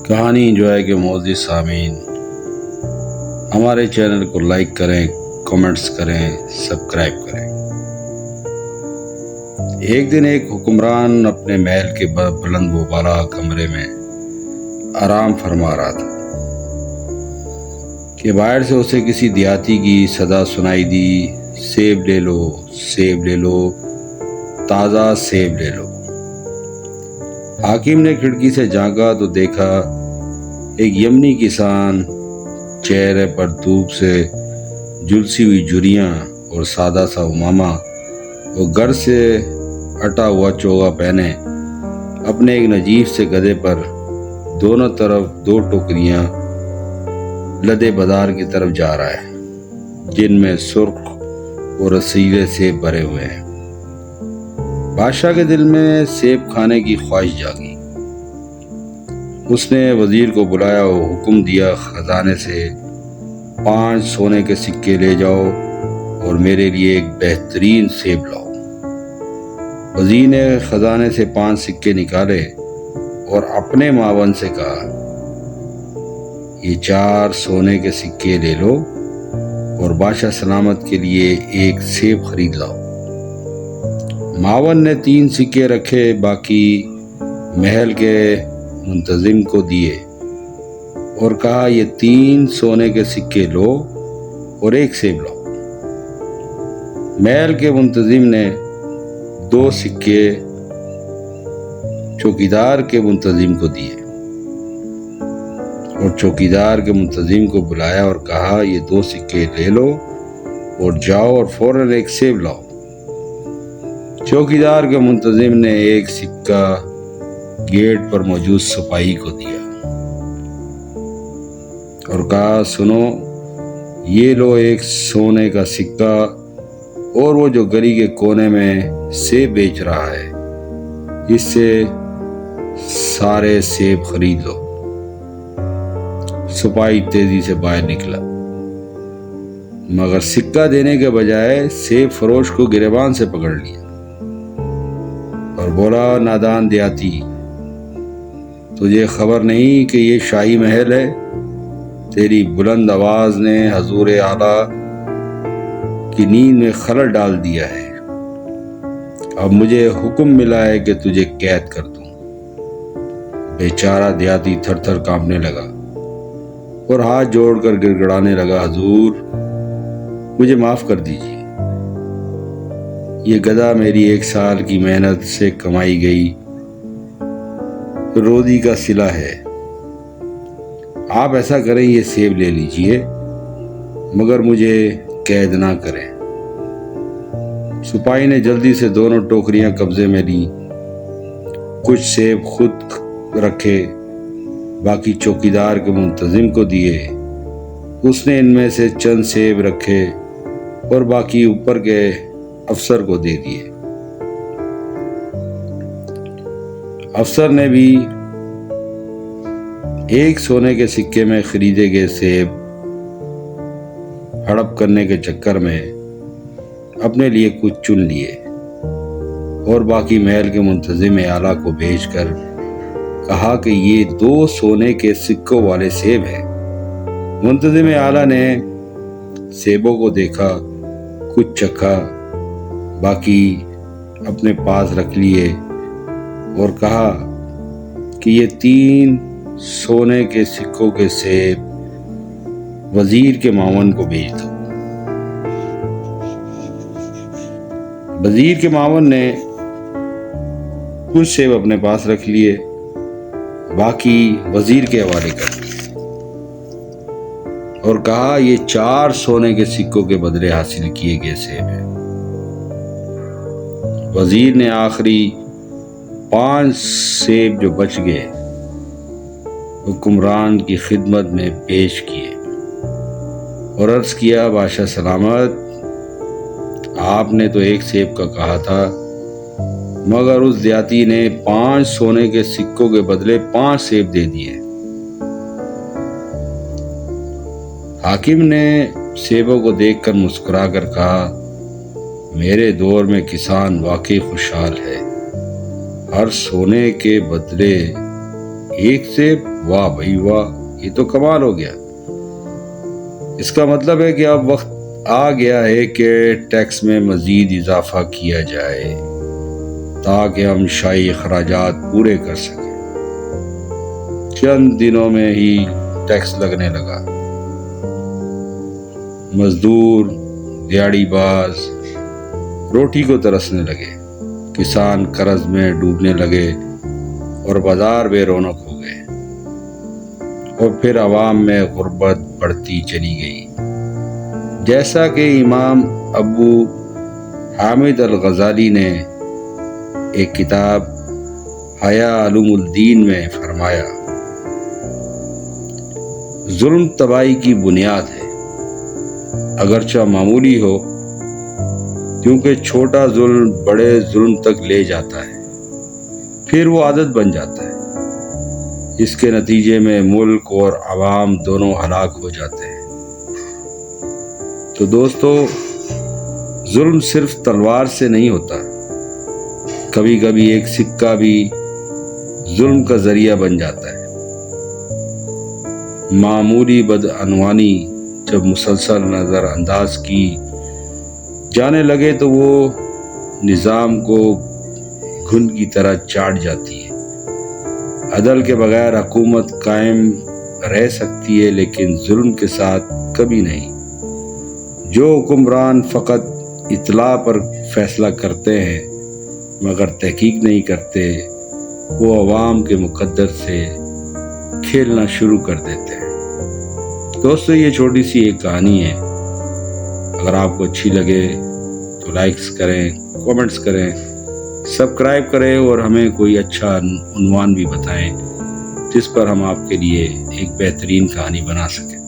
کہانی انجوائے کے معزز سامعین، ہمارے چینل کو لائک کریں، کمنٹس کریں، سبسکرائب کریں۔ ایک دن ایک حکمران اپنے محل کے بلند و بالا کمرے میں آرام فرما رہا تھا کہ باہر سے اسے کسی دیہاتی کی صدا سنائی دی، سیب لے لو، سیب لے لو، تازہ سیب لے لو۔ حاکم نے کھڑکی سے جھانکا تو دیکھا ایک یمنی کسان، چہرے پر دھوپ سے جھلسی ہوئی جھریاں اور سادہ سا عمامہ، وہ گھر سے اٹا ہوا چوغا پہنے اپنے ایک نجیب سے گدھے پر دونوں طرف 2 ٹوکریاں لدے بازار کی طرف جا رہا ہے، جن میں سرخ اور رسیلے سیب بھرے ہوئے ہیں۔ بادشاہ کے دل میں سیب کھانے کی خواہش جاگی۔ اس نے وزیر کو بلایا اور حکم دیا، خزانے سے 5 سونے کے سکے لے جاؤ اور میرے لیے ایک بہترین سیب لاؤ۔ وزیر نے خزانے سے 5 سکے نکالے اور اپنے معاون سے کہا، یہ 4 سونے کے سکے لے لو اور بادشاہ سلامت کے لیے ایک سیب خرید لاؤ۔ معاون نے 3 سکے رکھے، باقی محل کے منتظم کو دیے اور کہا، یہ 3 سونے کے سکے لو اور ایک سیب لاؤ۔ محل کے منتظم نے 2 سکے چوکیدار کے منتظم کو دیے اور چوکیدار کے منتظم کو بلایا اور کہا، یہ 2 سکے لے لو اور جاؤ اور فوراً ایک سیب لاؤ۔ چوکیدار کے منتظم نے ایک سکہ گیٹ پر موجود سپاہی کو دیا اور کہا، سنو، یہ لو ایک سونے کا سکہ اور وہ جو گلی کے کونے میں سیب بیچ رہا ہے، اس سے سارے سیب خرید لو۔ سپاہی تیزی سے باہر نکلا، مگر سکہ دینے کے بجائے سیب فروش کو گریبان سے پکڑ لیا اور بولا، نادان دیہاتی، تجھے خبر نہیں کہ یہ شاہی محل ہے؟ تیری بلند آواز نے حضور اعلیٰ کی نیند میں خلل ڈال دیا ہے۔ اب مجھے حکم ملا ہے کہ تجھے قید کر دوں۔ بیچارہ دیہاتی تھر تھر کانپنے لگا اور ہاتھ جوڑ کر گڑ گڑانے لگا، حضور مجھے معاف کر دیجیے، یہ گدھا میری 1 سال کی محنت سے کمائی گئی روزی کا صلہ ہے۔ آپ ایسا کریں، یہ سیب لے لیجئے، مگر مجھے قید نہ کریں۔ سپاہی نے جلدی سے دونوں ٹوکریاں قبضے میں لی، کچھ سیب خود رکھے، باقی چوکیدار کے منتظم کو دیے۔ اس نے ان میں سے چند سیب رکھے اور باقی اوپر کے افسر کو دے دیے۔ افسر نے بھی 1 سونے کے سکے میں خریدے گئے سیب ہڑپ کرنے کے چکر میں اپنے لیے کچھ چن لیے اور باقی محل کے منتظم اعلیٰ کو بھیج کر کہا کہ یہ 2 سونے کے سکوں والے سیب ہیں۔ منتظم اعلیٰ نے سیبوں کو دیکھا، کچھ چکھا، باقی اپنے پاس رکھ لیے اور کہا کہ یہ 3 سونے کے سکوں کے سیب وزیر کے معاون کو بھیج دو۔ وزیر کے معاون نے کچھ سیب اپنے پاس رکھ لیے، باقی وزیر کے حوالے کر دیے اور کہا، یہ 4 سونے کے سکوں کے بدلے حاصل کیے گئے سیب ہیں۔ وزیر نے آخری 5 سیب جو بچ گئے حکمران کی خدمت میں پیش کیے اور عرض کیا، بادشاہ سلامت، آپ نے تو 1 سیب کا کہا تھا، مگر اس دیہاتی نے 5 سونے کے سکوں کے بدلے 5 سیب دے دیے۔ حاکم نے سیبوں کو دیکھ کر مسکرا کر کہا، میرے دور میں کسان واقعی خوشحال ہے، ہر سونے کے بدلے ایک سیب، واہ بھائی واہ، یہ تو کمال ہو گیا۔ اس کا مطلب ہے کہ اب وقت آ گیا ہے کہ ٹیکس میں مزید اضافہ کیا جائے تاکہ ہم شاہی اخراجات پورے کر سکیں۔ چند دنوں میں ہی ٹیکس لگنے لگا۔ مزدور، دیہڑی باز روٹی کو ترسنے لگے، کسان قرض میں ڈوبنے لگے اور بازار بے رونق ہو گئے، اور پھر عوام میں غربت بڑھتی چلی گئی۔ جیسا کہ امام ابو حامد الغزالی نے ایک کتاب احیاء علوم الدین میں فرمایا، ظلم تباہی کی بنیاد ہے، اگرچہ معمولی ہو، کیونکہ چھوٹا ظلم بڑے ظلم تک لے جاتا ہے، پھر وہ عادت بن جاتا ہے۔ اس کے نتیجے میں ملک اور عوام دونوں ہلاک ہو جاتے ہیں۔ تو دوستو، ظلم صرف تلوار سے نہیں ہوتا، کبھی کبھی ایک سکہ بھی ظلم کا ذریعہ بن جاتا ہے۔ معمولی بدعنوانی جب مسلسل نظر انداز کی جانے لگے تو وہ نظام کو گھن کی طرح چاٹ جاتی ہے۔ عدل کے بغیر حکومت قائم رہ سکتی ہے، لیکن ظلم کے ساتھ کبھی نہیں۔ جو حکمران فقط اطلاع پر فیصلہ کرتے ہیں مگر تحقیق نہیں کرتے، وہ عوام کے مقدر سے کھیلنا شروع کر دیتے ہیں۔ دوستو، یہ چھوٹی سی ایک کہانی ہے۔ اگر آپ کو اچھی لگے تو لائکس کریں، کومنٹس کریں، سبسکرائب کریں، اور ہمیں کوئی اچھا عنوان بھی بتائیں جس پر ہم آپ کے لیے ایک بہترین کہانی بنا سکیں۔